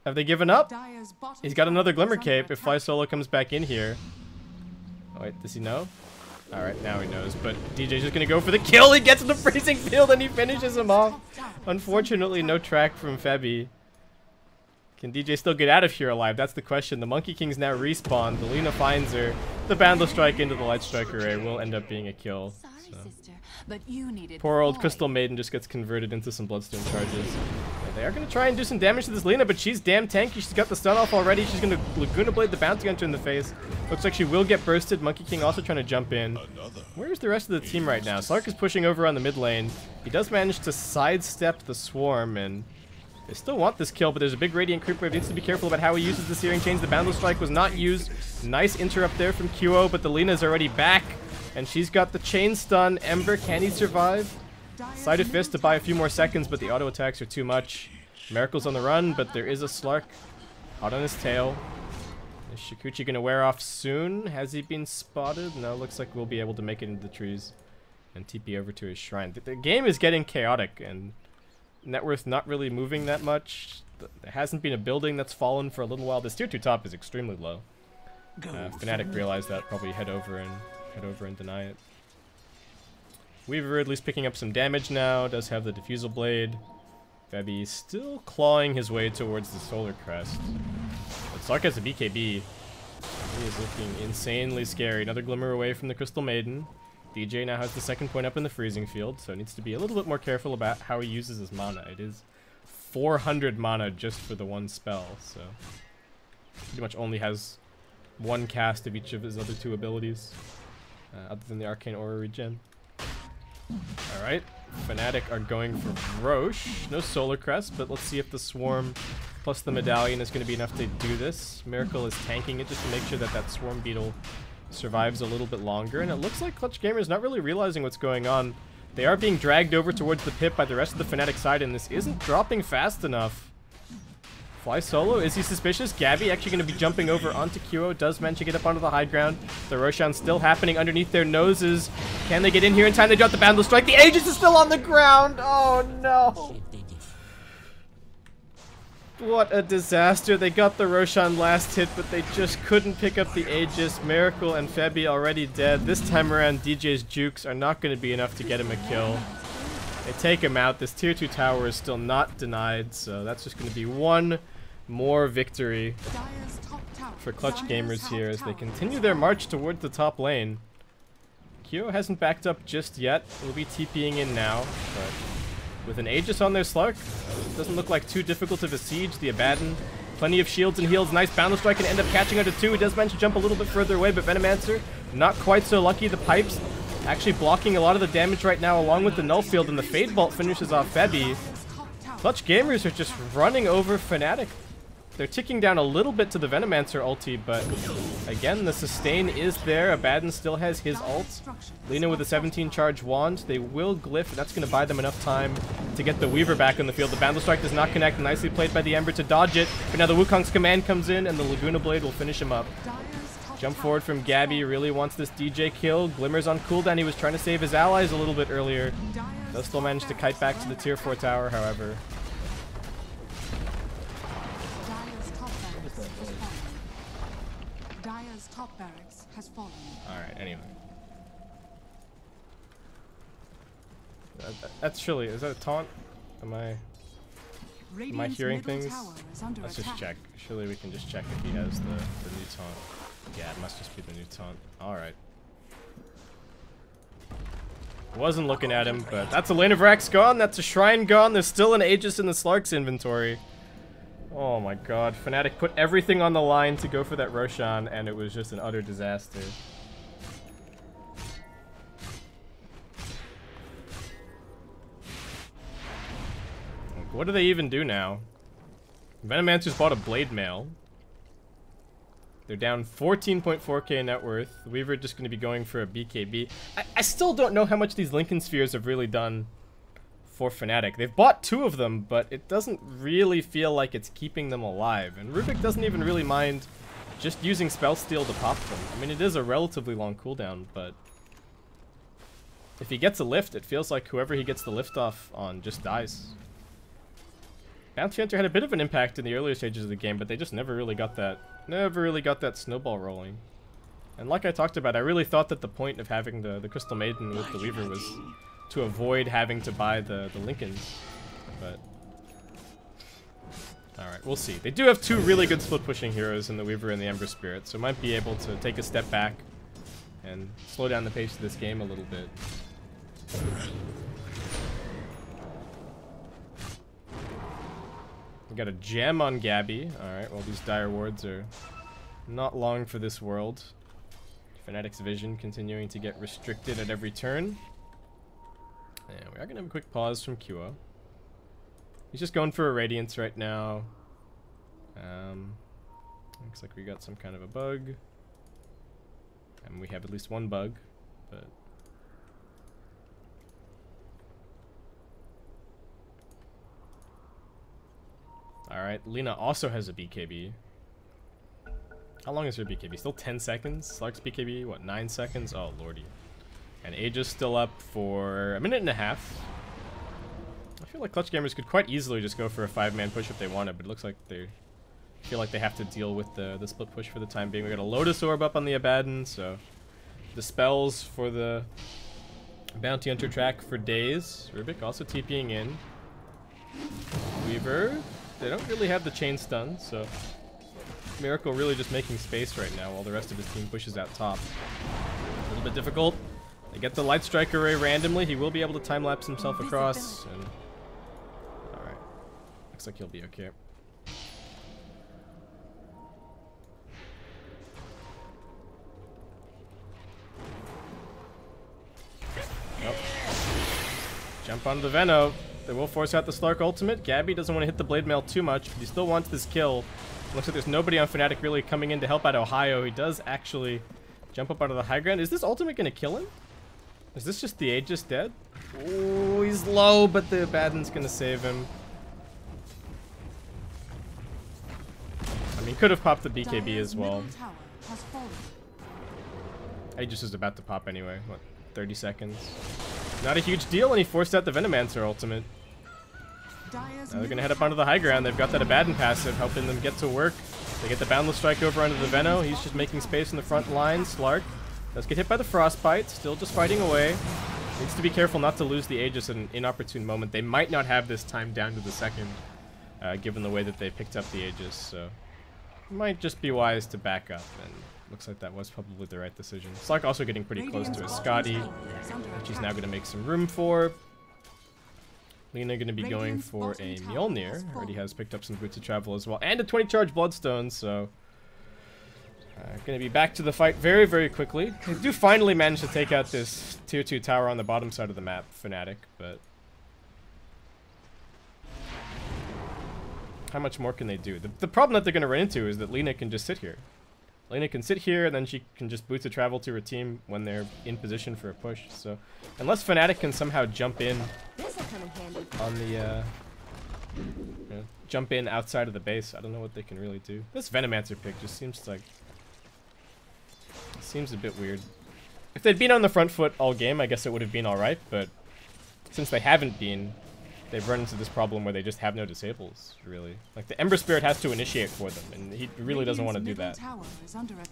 Have they given up? Dire's bottom He's got another tower Glimmer is under Cape if Fly attack. Solo comes back in here. Oh, wait, does he know? Alright, now he knows, but DJ's just gonna go for the kill. He gets in the freezing field and he finishes him off. Unfortunately, no track from Febby. Can DJ still get out of here alive? That's the question. The Monkey King's now respawned. The Lina finds her. The Bandle Strike into the Light Strike Array will end up being a kill. Sorry, So. sister, but you needed Poor old boy. Crystal Maiden just gets converted into some Bloodstone charges. And they are going to try and do some damage to this Lina, but she's damn tanky. She's got the stun off already. She's going to Laguna Blade the Bounty Hunter in the face. Looks like she will get bursted. Monkey King also trying to jump in. Where's the rest of the team right now? Slark is pushing over on the mid lane. He does manage to sidestep the Swarm, and they still want this kill, but there's a big Radiant Creep Wave. Needs to be careful about how he uses the Searing Chains. The Boundless Strike was not used. Nice interrupt there from QO, but the Lina's already back. And she's got the chain stun. Ember, can he survive? Sided Fist to buy a few more seconds, but the auto attacks are too much. Miracle's on the run, but there is a Slark hot on his tail. Is Shikuchi gonna wear off soon? Has he been spotted? No, looks like we'll be able to make it into the trees and TP over to his shrine. The game is getting chaotic, and net worth not really moving that much. There hasn't been a building that's fallen for a little while. This tier 2 top is extremely low. Fnatic realized that, probably head over and deny it. Weaver at least picking up some damage now. Does have the Diffusal Blade. Febby still clawing his way towards the Solar Crest. But Slark has a BKB. He is looking insanely scary. Another Glimmer away from the Crystal Maiden. DJ now has the second point up in the freezing field, so needs to be a little bit more careful about how he uses his mana. It is 400 mana just for the one spell, so pretty much only has one cast of each of his other two abilities, other than the Arcane Aura regen. Alright, Fnatic are going for Roche. No Solar Crest, but let's see if the Swarm plus the Medallion is going to be enough to do this. Miracle is tanking it just to make sure that that Swarm Beetle survives a little bit longer, and it looks like Clutch Gamer is not really realizing what's going on. They are being dragged over towards the pit by the rest of the Fnatic side, and this isn't dropping fast enough. Fly Solo, is he suspicious? Gabby actually going to be jumping over onto QO, does manage to get up onto the high ground. The Roshan still happening underneath their noses. Can they get in here in time? They drop the Boundless Strike. The Aegis is still on the ground. Oh no. What a disaster. They got the Roshan last hit, but they just couldn't pick up the Aegis. Miracle and Febby already dead. This time around, DJ's jukes are not going to be enough to get him a kill. They take him out. This tier 2 tower is still not denied, so that's just going to be one more victory for Clutch Gamers here as they continue their march towards the top lane. Kyo hasn't backed up just yet. We'll be TPing in now, but with an Aegis on their Slark, it doesn't look like too difficult of a siege. The Abaddon, plenty of shields and heals. Nice Boundless Strike can end up catching under 2. He does manage to jump a little bit further away, but Venomancer not quite so lucky. The pipes actually blocking a lot of the damage right now, along with the Null Field, and the Fade Bolt finishes off Febby. Clutch Gamers are just running over Fnatic. They're ticking down a little bit to the Venomancer ulti, but again, the sustain is there. Abaddon still has his ult. Lina with a 17 charge wand. They will glyph, and that's going to buy them enough time to get the Weaver back on the field. The Boundless Strike does not connect. Nicely played by the Ember to dodge it, but now the Wukong's command comes in, and the Laguna Blade will finish him up. Jump forward from Gabby, really wants this DJ kill. Glimmer's on cooldown. He was trying to save his allies a little bit earlier. Does still manage to kite back to the tier 4 tower, however. Dire's top barracks has fallen. Alright, anyway. That's surely, is that a taunt? Am I... Am I hearing things? Let's just check. Surely we can just check if he has the new taunt. Yeah, it must just be the new taunt. Alright. Wasn't looking at him, but that's a Lane of Rax gone. That's a Shrine gone. There's still an Aegis in the Slark's inventory. Oh my god. Fnatic put everything on the line to go for that Roshan, and it was just an utter disaster. What do they even do now? Venomancer's bought a Blade Mail. They're down 14.4k net worth. Weaver just going to be going for a BKB. I still don't know how much these Lincoln Spheres have really done for Fnatic. They've bought 2 of them, but it doesn't really feel like it's keeping them alive. And Rubik doesn't even really mind just using Spell Steal to pop them. I mean, it is a relatively long cooldown, but if he gets a lift, it feels like whoever he gets the lift off on just dies. Bounty Hunter had a bit of an impact in the earlier stages of the game, but they just never really got that snowball rolling. And like I talked about, I really thought that the point of having the Crystal Maiden with the Weaver was to avoid having to buy the Lincolns. But alright, we'll see. They do have 2 really good split pushing heroes in the Weaver and the Ember Spirit, so might be able to take a step back and slow down the pace of this game a little bit. We got a gem on Gabby. Alright, well these dire wards are not long for this world. Fnatic's vision continuing to get restricted at every turn. And we are going to have a quick pause from Kua. He's just going for a Radiance right now. Looks like we got some kind of a bug. And we have at least one bug, but alright, Lina also has a BKB. How long is her BKB? Still 10 seconds? Slark's BKB, what, 9 seconds? Oh, lordy. And Aegis still up for a minute and a half. I feel like Clutch Gamers could quite easily just go for a 5-man push if they wanted, but it looks like they feel like they have to deal with the split push for the time being. We got a Lotus Orb up on the Abaddon, so the spells for the Bounty Hunter track for days. Rubik also TPing in. Weaver, they don't really have the chain stun, so Miracle really just making space right now while the rest of his team pushes out top. A little bit difficult. They get the Light Strike Array randomly. He will be able to time-lapse himself across. And alright. Looks like he'll be okay. Nope. Jump onto the Veno. They will force out the Slark ultimate. Gabby doesn't want to hit the Blade Mail too much, but he still wants this kill. Looks like there's nobody on Fnatic really coming in to help out Ohio. He does actually jump up out of the high ground. Is this ultimate going to kill him? Is this just the Aegis dead? Oh, he's low, but the Abaddon's going to save him. I mean, could have popped the BKB as well. Aegis is about to pop anyway. What, 30 seconds? Not a huge deal, and he forced out the Venomancer ultimate. Now they're going to head up onto the high ground. They've got that Abaddon passive helping them get to work. They get the Boundless Strike over onto the Veno. He's just making space in the front line. Slark does get hit by the Frostbite. Still just fighting away. Needs to be careful not to lose the Aegis at an inopportune moment. They might not have this time down to the second, given the way that they picked up the Aegis. So might just be wise to back up. And looks like that was probably the right decision. Slark also getting pretty close to a Scotty, which he's now going to make some room for. Lina going to be going for a Mjolnir. Already has picked up some Boots of Travel as well. And a 20 charge Bloodstone, so going to be back to the fight very, very quickly. They do finally manage to take out this tier 2 tower on the bottom side of the map, Fnatic, but how much more can they do? The problem that they're going to run into is that Lina can just sit here. Lina can sit here, and then she can just Boots of Travel to her team when they're in position for a push. So unless Fnatic can somehow jump in on the jump in outside of the base, I don't know what they can really do. This Venomancer pick just seems a bit weird. If they'd been on the front foot all game, I guess it would have been alright, but since they haven't been, they've run into this problem where they just have no disables, really. Like, the Ember Spirit has to initiate for them, and he really doesn't want to do that.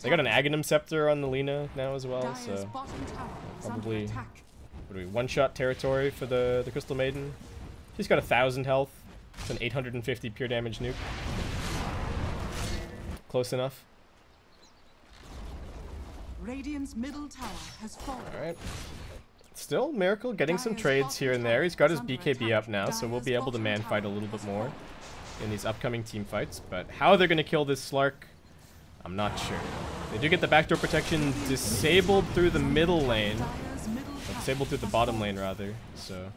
They got an Aghanim Scepter on the Lina now as well, so probably one-shot territory for the Crystal Maiden. She's got 1,000 health. It's an 850 pure damage nuke. Close enough. Radiant's middle tower has fallen. Alright. Still, Miracle getting some trades here and there. He's got his BKB up now, so we'll be able to man fight a little bit more in these upcoming team fights. But how they're going to kill this Slark, I'm not sure. They do get the backdoor protection disabled through the middle lane. Or disabled through the bottom lane, rather. So,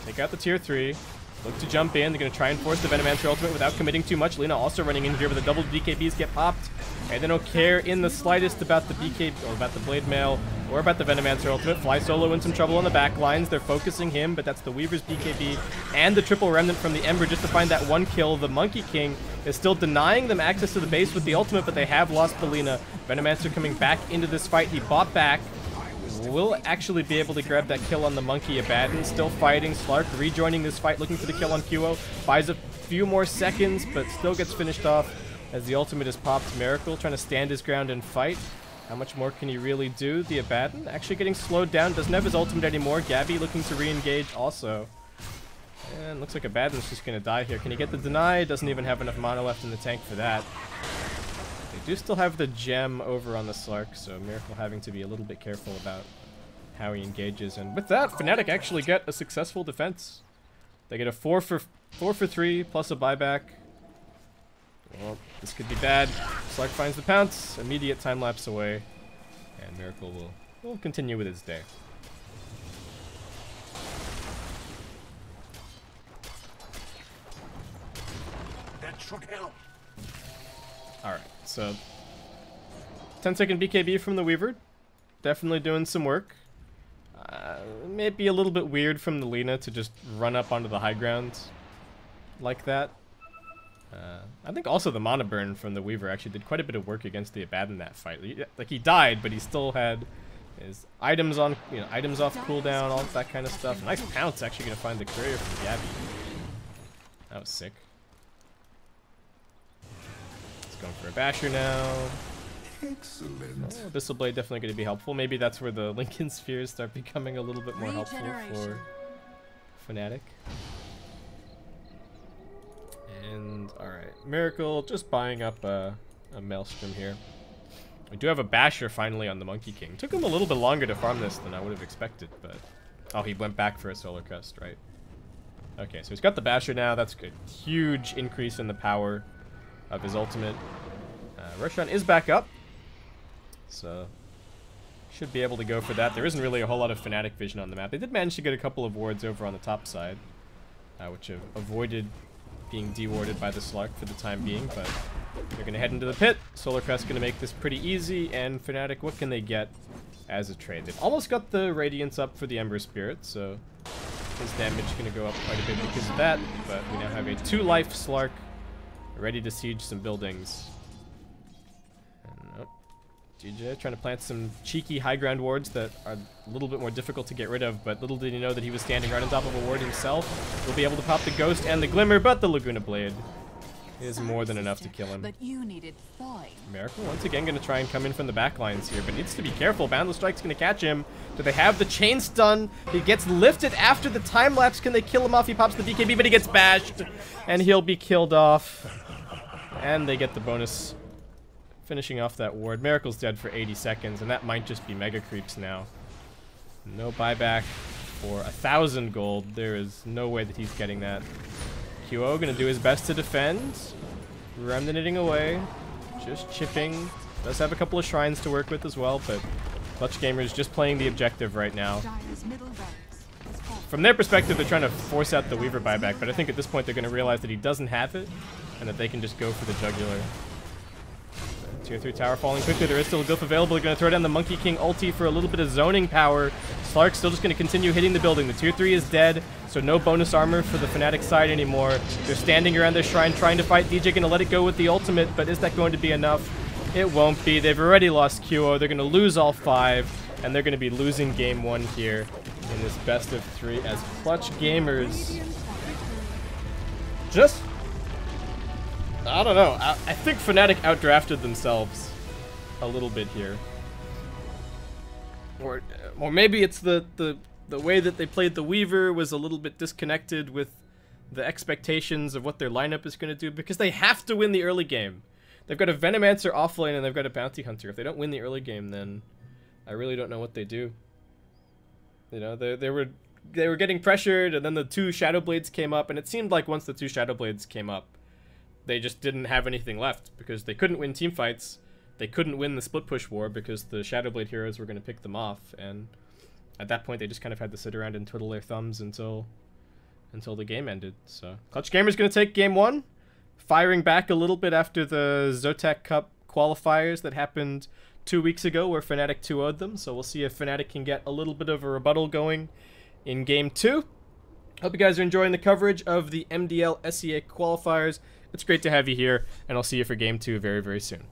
take out the tier 3. Look to jump in. They're going to try and force the Venomancer ultimate without committing too much. Lina also running in here, but the double BKBs get popped. And they don't care in the slightest about the BKB, or about the Blade Mail, or about the Venomancer ultimate. Fly Solo in some trouble on the back lines. They're focusing him, but that's the Weaver's BKB and the triple remnant from the Ember just to find that one kill. The Monkey King is still denying them access to the base with the ultimate, but they have lost the Lina. Venomancer coming back into this fight. He bought back. Will actually be able to grab that kill on the Monkey. Abaddon still fighting. Slark rejoining this fight, looking for the kill on QO. Buys a few more seconds, but still gets finished off as the ultimate is popped. Miracle trying to stand his ground and fight. How much more can he really do? The Abaddon actually getting slowed down. Doesn't have his ultimate anymore. Gabby looking to re-engage also. And looks like Abaddon's just going to die here. Can he get the deny? Doesn't even have enough mana left in the tank for that. They do still have the gem over on the Slark, so Miracle having to be a little bit careful about how he engages. And with that, Fnatic actually get a successful defense. They get a 4 for 3 plus a buyback. Well, this could be bad. Slark finds the pounce, immediate time lapse away, and Miracle will continue with his day. That should help. Alright, so 10-second BKB from the Weaver. Definitely doing some work. Maybe a little bit weird from the Lina to just run up onto the high ground like that. I think also the mana burn from the Weaver actually did quite a bit of work against the Abaddon in that fight. He died, but he still had his items on, items off cooldown, all that kind of stuff. Nice pounce, actually gonna find the courier from Gabby. That was sick. He's going for a basher now. Excellent. Oh, Abyssal Blade definitely going to be helpful. Maybe that's where the Lincoln Spheres start becoming a little bit more helpful for Fnatic. And, alright. Miracle just buying up a Maelstrom here. We do have a basher finally on the Monkey King. Took him a little bit longer to farm this than I would have expected, but... Oh, he went back for a Solar Crest, right? Okay, so he's got the basher now. That's good. Huge increase in the power of his ultimate. Roshan is back up. So, should be able to go for that. There isn't really a whole lot of Fnatic vision on the map. They did manage to get a couple of wards over on the top side, which have avoided being dewarded by the Slark for the time being, but they're going to head into the pit. Solar Crest going to make this pretty easy, and Fnatic, what can they get as a trade? They've almost got the Radiance up for the Ember Spirit, so his damage is going to go up quite a bit because of that, but we now have a 2-life Slark ready to siege some buildings. GJ trying to plant some cheeky high ground wards that are a little bit more difficult to get rid of, but little did he know that he was standing right on top of a ward himself. He'll be able to pop the Ghost and the Glimmer, but the Laguna Blade is more than enough to kill him. But you needed Thawing. Miracle once again going to try and come in from the back lines here, but needs to be careful. Boundless Strike's going to catch him. Do they have the chain stun? He gets lifted after the time lapse. Can they kill him off? He pops the BKB, but he gets bashed, and he'll be killed off. And they get the bonus. Finishing off that ward. Miracle's dead for 80 seconds, and that might just be Mega Creeps now. No buyback for 1,000 gold. There is no way that he's getting that. QO gonna do his best to defend. Remnanting away. Just chipping. Does have a couple of shrines to work with as well, but Clutch Gamers just playing the objective right now. From their perspective, they're trying to force out the Weaver buyback, but I think at this point they're gonna realize that he doesn't have it, and that they can just go for the Jugular. Tier 3 tower falling quickly. There is still a Glyph available. They're going to throw down the Monkey King ulti for a little bit of zoning power. Slark's still just going to continue hitting the building. The tier 3 is dead, so no bonus armor for the Fnatic side anymore. They're standing around their shrine trying to fight. DJ going to let it go with the ultimate, but is that going to be enough? It won't be. They've already lost QO. They're going to lose all 5, and they're going to be losing game 1 here in this best of 3 as Clutch Gamers just... I don't know. I think Fnatic outdrafted themselves a little bit here. Or maybe it's the way that they played the Weaver was a little bit disconnected with the expectations of what their lineup is going to do, because they have to win the early game. They've got a Venomancer offlane and they've got a Bounty Hunter. If they don't win the early game, then I really don't know what they do. You know, they were getting pressured, and then the 2 Shadow Blades came up, and it seemed like once the 2 Shadow Blades came up, they just didn't have anything left, because they couldn't win team fights. They couldn't win the split push war because the Shadow Blade heroes were going to pick them off, and at that point they just kind of had to sit around and twiddle their thumbs until the game ended. So Clutch Gamer's going to take game 1, firing back a little bit after the Zotac Cup qualifiers that happened 2 weeks ago where Fnatic 2-0'd them. So we'll see if Fnatic can get a little bit of a rebuttal going in game 2. Hope you guys are enjoying the coverage of the MDL SEA qualifiers. It's great to have you here, and I'll see you for game 2 very, very soon.